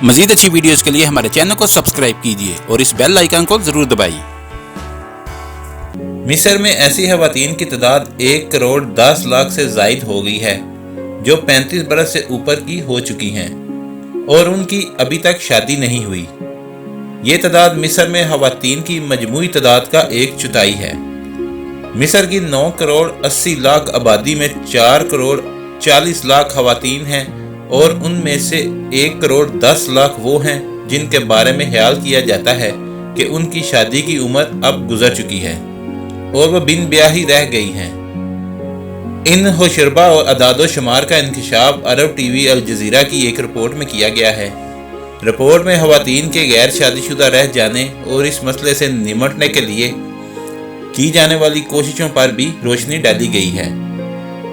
मजीद अच्छी वीडियोस के लिए हमारे चैनल को सब्सक्राइब कीजिए और इस बेल आइकन को ज़रूर दबाइए। मिस्र में ऐसी ख़वातीन की तादाद 1,10,00,000 से ज़ायद हो गई है जो 35 बरस से ऊपर की हो चुकी हैं और उनकी अभी तक शादी नहीं हुई। ये तादाद मिस्र में ख़वातीन की मजमूई तादाद का 1/4 है। मिस्र की 9,80,00,000 आबादी में 4,40,00,000 ख़वातीन हैं और उनमें से 1,10,00,000 वो हैं जिनके बारे में ख्याल किया जाता है कि उनकी शादी की उम्र अब गुजर चुकी है और वह बिन ब्याही रह गई हैं। इन होशरबा और अदादो शुमार का इंकशाफ अरब टीवी अल जज़ीरा की एक रिपोर्ट में किया गया है। रिपोर्ट में ख़वातीन के गैर शादीशुदा रह जाने और इस मसले से निमटने के लिए की जाने वाली कोशिशों पर भी रोशनी डाली गई है।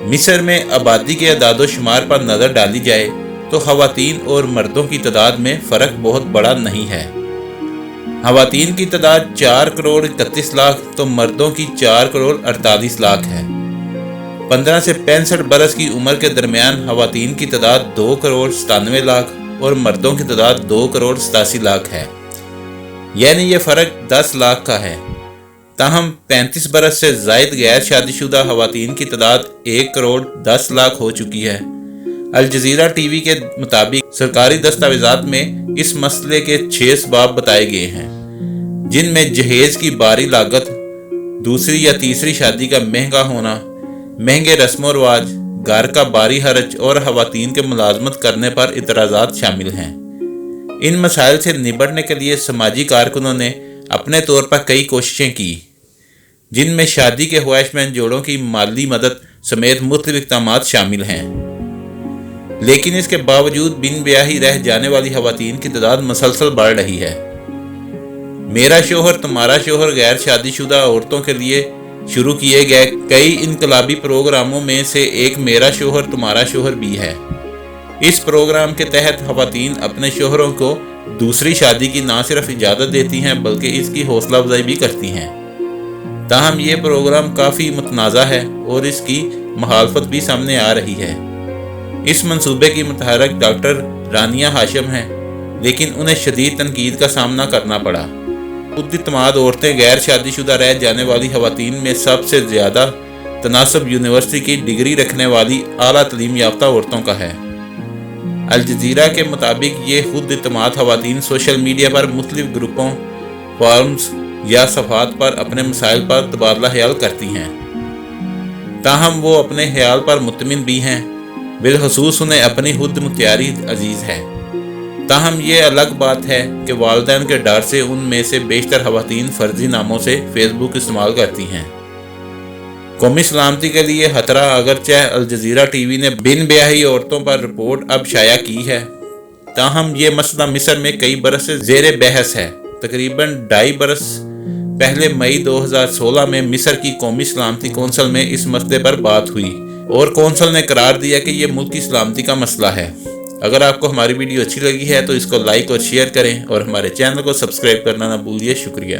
मिस्र में आबादी के अदादो शुमार पर नज़र डाली जाए तो ख़वातीन और मर्दों की तादाद में फ़र्क बहुत बड़ा नहीं है। ख़वातीन की तादाद 4,31,00,000 तो मर्दों की 4,48,00,000 है। 15 से 65 बरस की उम्र के दरमियान ख़वातीन की तादाद 2,97,00,000 और मर्दों की तादाद 2,87,00,000 है, यानी ये फ़र्क 10 लाख का है। ताहम 35 बरस से ज़ायद गैर शादीशुदा ख़वातीन की तादाद 1,10,00,000 हो चुकी है। अल जज़ीरा टीवी के मुताबिक सरकारी दस्तावेज़ात में इस मसले के 6 असबाब बताए गए हैं, जिनमें जहेज़ की भारी लागत, दूसरी या तीसरी शादी का महंगा होना, महंगे रस्म व रवाज, घर का भारी खर्च और ख़वातीन के मुलाजमत करने पर इतराज़ात शामिल हैं। इन मसाइल से निपटने के लिए समाजी कारकुनों ने अपने तौर पर कई कोशिशें की, जिनमें शादी के ख्वाहिशमंद जोड़ों की माली मदद समेत मुख्तलिफ इक़दामात शामिल हैं। लेकिन इसके बावजूद बिन ब्याही रह जाने वाली ख़वातीन की तादाद मसलसल बढ़ रही है। मेरा शोहर तुम्हारा शोहर गैर शादीशुदा औरतों के लिए शुरू किए गए कई इनकलाबी प्रोग्रामों में से एक मेरा शोहर तुम्हारा शोहर भी है। इस प्रोग्राम के तहत ख़वातीन अपने शोहरों को दूसरी शादी की न सिर्फ इजाज़त देती हैं बल्कि इसकी हौसला अफजाई भी करती हैं। ताहम ये प्रोग्राम काफ़ी मुतनाज़ा है और इसकी मुखालफत भी सामने आ रही है। इस मंसूबे की मुतहरक डॉक्टर रानिया हाशिम हैं, लेकिन उन्हें शदीद तनकीद का सामना करना पड़ा। खुद-एतमाद औरतें गैर शादीशुदा रह जाने वाली ख़वातीन में सबसे ज़्यादा तनासब यूनिवर्सिटी की डिग्री रखने वाली आला तलीम याफ्ता औरतों का है। अल जज़ीरा के मुताबिक ये खुद-एतमाद ख़वातीन सोशल मीडिया पर मुख्तलिफ ग्रुपों, फॉरम्स या सफ़ात पर अपने मसाइल पर तबादला ख्याल करती हैं। ताहम वो अपने ख्याल पर मुतमिन भी हैं, बिलखसूस उन्हें अपनी खुद मुख्तियारी अजीज़ है। ताहम ये अलग बात है कि वालिदैन के डर से उनमें से बेशतर ख़वातीन फ़र्जी नामों से फेसबुक इस्तेमाल करती हैं। कौमी सलामती के लिए खतरा अगरचे अल जज़ीरा टीवी ने बिन ब्याही औरतों पर रिपोर्ट अब शाया की है, ताहम ये मसला मिस्र में कई बरस से ज़ेर बहस है। तकरीबन 2.5 बरस पहले मई 2016 में मिस्र की कौमी सलामती कौंसल में इस मसले पर बात हुई और कौंसल ने करार दिया कि यह मुल्क की सलामती का मसला है। अगर आपको हमारी वीडियो अच्छी लगी है तो इसको लाइक और शेयर करें और हमारे चैनल को सब्सक्राइब करना ना भूलिए। शुक्रिया।